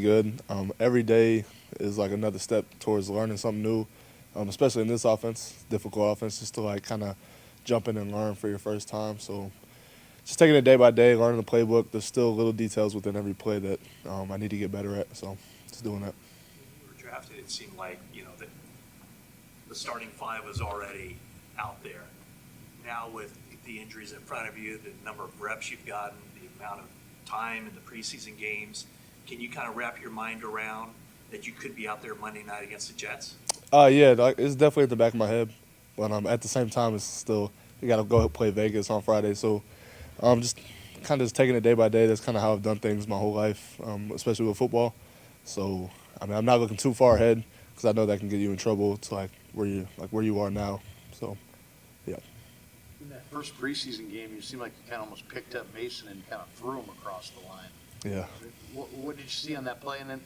good. Every day is like another step towards learning something new, especially in this offense, difficult offense, just to like kind of jump in and learn for your first time. So just taking it day by day, learning the playbook. There's still little details within every play that I need to get better at. So just doing that. When you were drafted, it seemed like that the starting five was already out there. Now with the injuries in front of you, the number of reps you've gotten, the amount of time in the preseason games, can you kind of wrap your mind around that you could be out there Monday night against the Jets? Yeah, like, it's definitely at the back of my head, but at the same time, it's still you got to go play Vegas on Friday. So just kind of just taking it day by day. That's kind of how I've done things my whole life, especially with football. So I mean, I'm not looking too far ahead because I know that can get you in trouble to like where you are now. So yeah. In that first preseason game, you seemed like you kind of almost picked up Mason and kind of threw him across the line. Yeah. What did you see on that play? And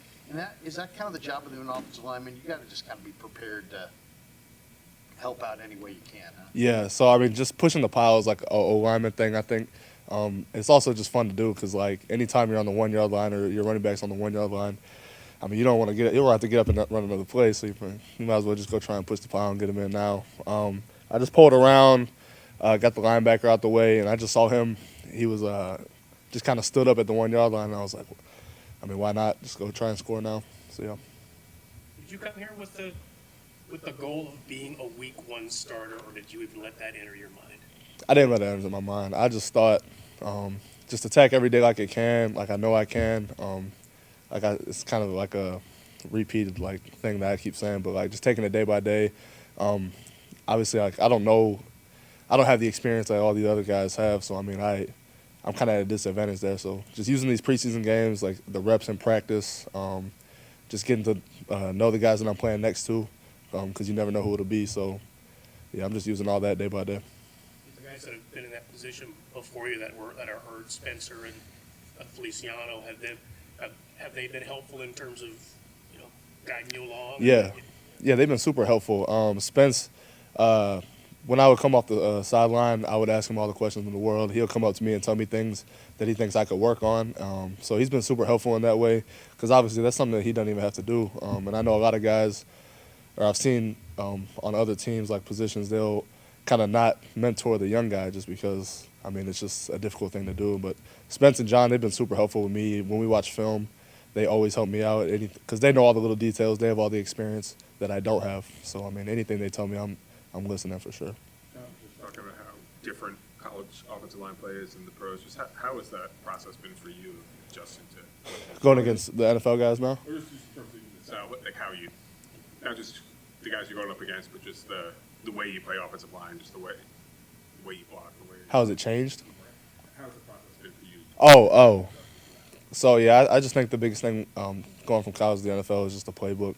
is that kind of the job of an offensive lineman? You got to just kind of be prepared to help out any way you can, huh? Yeah. So I mean, just pushing the pile is like a lineman thing. I think it's also just fun to do because like anytime you're on the 1 yard line or your running back's on the 1 yard line, I mean, you don't want to you don't have to get up and run another play. So you might as well just go try and push the pile and get him in now. I just pulled around, got the linebacker out the way, and I just saw him. He was just kind of stood up at the 1 yard line, and I was like, I mean, why not just go try and score now? So yeah. Did you come here with the goal of being a week one starter, or did you even let that enter your mind? I didn't let that enter my mind. I just thought just attack every day like I can, like I know I can. It's kind of like a repeated like thing that I keep saying, but like just taking it day by day. Obviously, like I don't have the experience that all the other guys have, so I mean I'm kind of at a disadvantage there. So just using these preseason games, like the reps in practice, just getting to know the guys that I'm playing next to, because you never know who it'll be. So yeah, I'm just using all that day by day. The guys that have been in that position before you that are hurt, Spencer and Feliciano, have they been helpful in terms of guiding you along? Yeah, they've been super helpful. Spence, when I would come off the sideline, I would ask him all the questions in the world. He'll come up to me and tell me things that he thinks I could work on. So he's been super helpful in that way because obviously that's something that he doesn't even have to do. And I know a lot of guys, or I've seen on other teams like positions, they'll kind of not mentor the young guy just because, I mean, it's just a difficult thing to do. But Spence and John, they've been super helpful with me. When we watch film, they always help me out because they know all the little details. They have all the experience that I don't have. So, I mean, anything they tell me, I'm listening for sure. Just talking about how different college offensive line play is in the pros. Just how has that process been for you, adjusting to going against the NFL guys now? Or just like how you, not just the guys you're going up against, but just the way you play offensive line, just the way you block, the way. How has it changed? How's the process been for you? Oh. So yeah, I just think the biggest thing going from college to the NFL is just the playbook.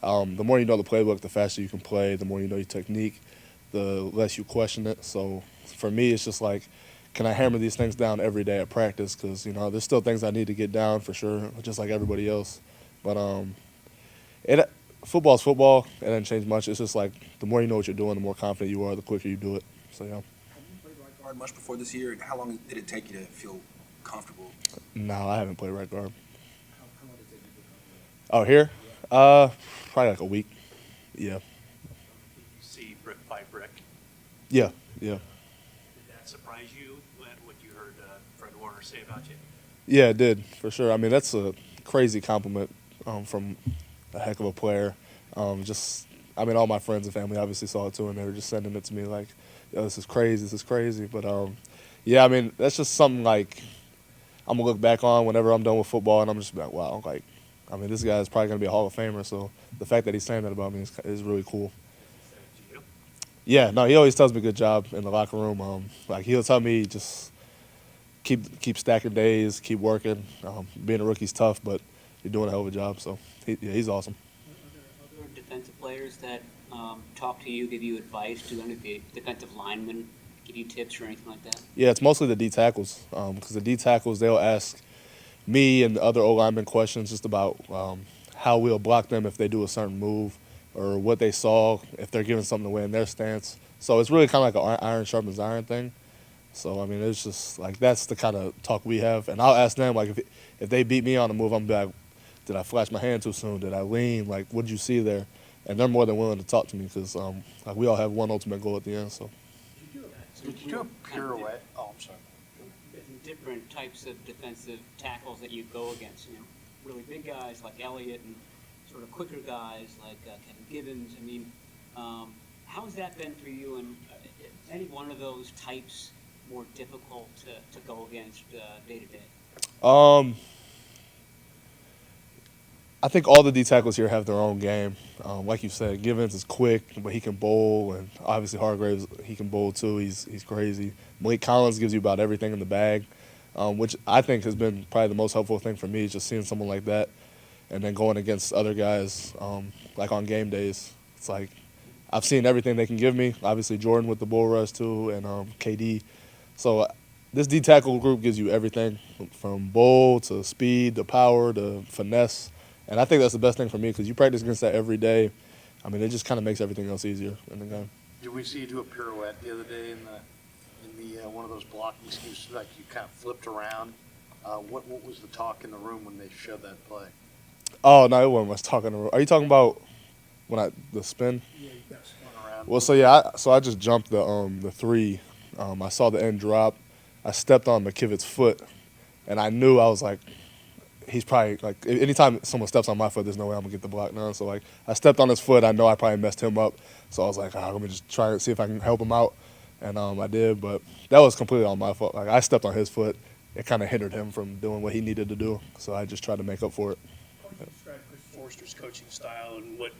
The more you know the playbook, the faster you can play. The more you know your technique, the less you question it. So for me, it's just like, can I hammer these things down every day at practice? Because there's still things I need to get down for sure, just like everybody else. But football's football. It doesn't change much. It's just like the more you know what you're doing, the more confident you are, the quicker you do it. So yeah. Have you played right guard much before this year? And how long did it take you to feel comfortable? No, I haven't played right guard. How long did it take you to feel comfortable? Oh, here? Probably like a week. Yeah. You see brick by brick. Yeah. Did that surprise you, what you heard Fred Warner say about you? Yeah, it did, for sure. I mean, that's a crazy compliment from a heck of a player. All my friends and family obviously saw it too, and they were just sending it to me like, yo, this is crazy. But, yeah, I mean, that's just something like I'm going to look back on whenever I'm done with football, and I'm just like, wow, like, I mean, this guy is probably going to be a Hall of Famer, so the fact that he's saying that about me is really cool. Yeah, no, he always tells me good job in the locker room. Like, he'll tell me just keep stacking days, keep working. Being a rookie's tough, but you're doing a hell of a job, so he's awesome. Are there other defensive players that talk to you, give you advice? Do any of the defensive linemen give you tips or anything like that? Yeah, it's mostly the D tackles, because the D tackles, they'll ask me and the other O-linemen questions just about how we'll block them if they do a certain move or what they saw if they're giving something away in their stance. So it's really kind of like an iron sharpens iron thing. So, I mean, it's just like that's the kind of talk we have. And I'll ask them, like, if they beat me on a move, I'm like, did I flash my hand too soon? Did I lean? Like, what did you see there? And they're more than willing to talk to me because like we all have one ultimate goal at the end. So Did you do a pirouette? Oh, I'm sorry. Different types of defensive tackles that you go against, you know, really big guys like Elliott and sort of quicker guys like Kevin Gibbons. I mean, how's that been for you? And is any one of those types more difficult to go against day to day? I think all the D tackles here have their own game. Like you said, Givens is quick, but he can bowl, and obviously Hargraves, he can bowl too. He's crazy. Malik Collins gives you about everything in the bag, which I think has been probably the most helpful thing for me, just seeing someone like that, and then going against other guys, like on game days. It's like I've seen everything they can give me. Obviously Jordan with the bull rush too, and KD. So this D tackle group gives you everything from bowl to speed to power to finesse. And I think that's the best thing for me because you practice against that every day. I mean, it just kind of makes everything else easier in the game. Did we see you do a pirouette the other day in the one of those blocking schemes? Like you kind of flipped around. What was the talk in the room when they showed that play? Oh no, it wasn't much talking. Are you talking about the spin? Yeah, you got spun around. Well, so yeah, I just jumped the three. I saw the end drop. I stepped on McKivit's foot, and I knew I was like, he's probably like anytime someone steps on my foot, there's no way I'm gonna get the block now. So like I stepped on his foot. I know I probably messed him up. So I was like, let me just try and see if I can help him out. And I did, but that was completely on my fault. Like I stepped on his foot. It kind of hindered him from doing what he needed to do. So I just tried to make up for it. How would you describe Chris Forster's coaching style and what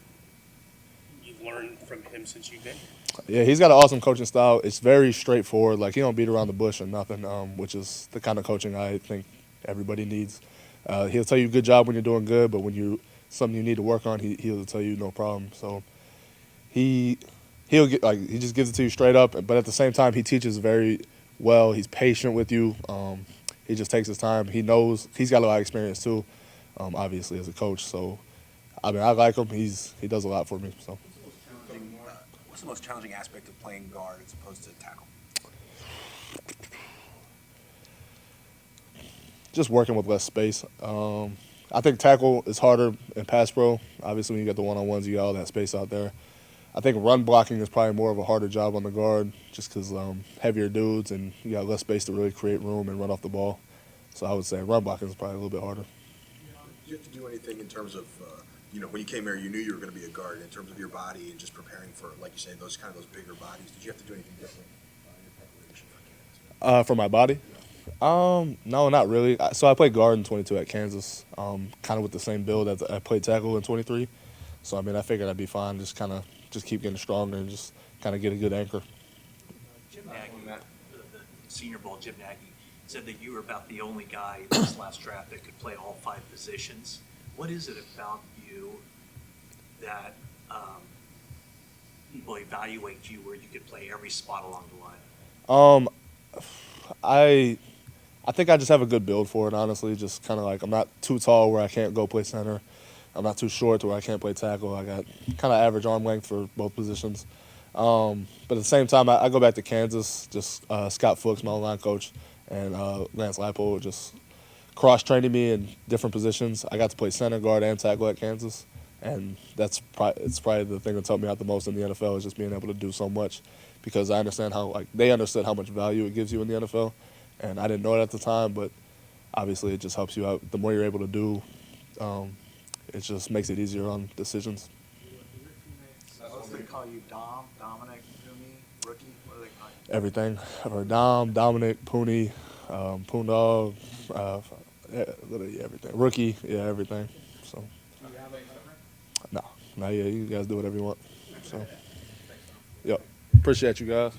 you've learned from him since you've been here? Yeah, he's got an awesome coaching style. It's very straightforward. Like he don't beat around the bush or nothing, which is the kind of coaching I think everybody needs. He'll tell you good job when you're doing good, but when you something you need to work on, he'll tell you no problem. So he'll get he just gives it to you straight up. But at the same time, he teaches very well. He's patient with you. He just takes his time. He knows he's got a lot of experience too, obviously as a coach. So I mean, I like him. He does a lot for me. So What's the most challenging aspect of playing guard as opposed to tackle? Just working with less space. I think tackle is harder in pass pro. Obviously, when you get the one-on-ones, you got all that space out there. I think run blocking is probably more of a harder job on the guard just because heavier dudes and you got less space to really create room and run off the ball. So I would say run blocking is probably a little bit harder. Did you have to do anything in terms of, when you came here, you knew you were going to be a guard in terms of your body and just preparing for, like you say, those bigger bodies? Did you have to do anything different in your preparation for Kansas? For my body? No, not really. So I played guard in 22 at Kansas, kind of with the same build as I played tackle in 23. So, I mean, I figured I'd be fine, just keep getting stronger and just kind of get a good anchor. Jim Nagy, the Senior Bowl, Jim Nagy, said that you were about the only guy in this last draft that could play all 5 positions. What is it about you that people evaluate you where you could play every spot along the line? I think I just have a good build for it, honestly. Just kind of like I'm not too tall where I can't go play center. I'm not too short to where I can't play tackle. I got kind of average arm length for both positions. But at the same time, I go back to Kansas. Just Scott Fuchs, my line coach, and Lance Leipold just cross-training me in different positions. I got to play center, guard, and tackle at Kansas. And it's probably the thing that's helped me out the most in the NFL is just being able to do so much because I understand they understood how much value it gives you in the NFL. And I didn't know it at the time, but obviously it just helps you out. The more you're able to do, it just makes it easier on decisions. What do they call you, Dominick Puni, rookie? What do they call you? Everything. Or Dominick Puni, Poondog, everything. Rookie, yeah, everything. So. Do you have a different? No, not yet. You guys do whatever you want. So, yep. Appreciate you guys.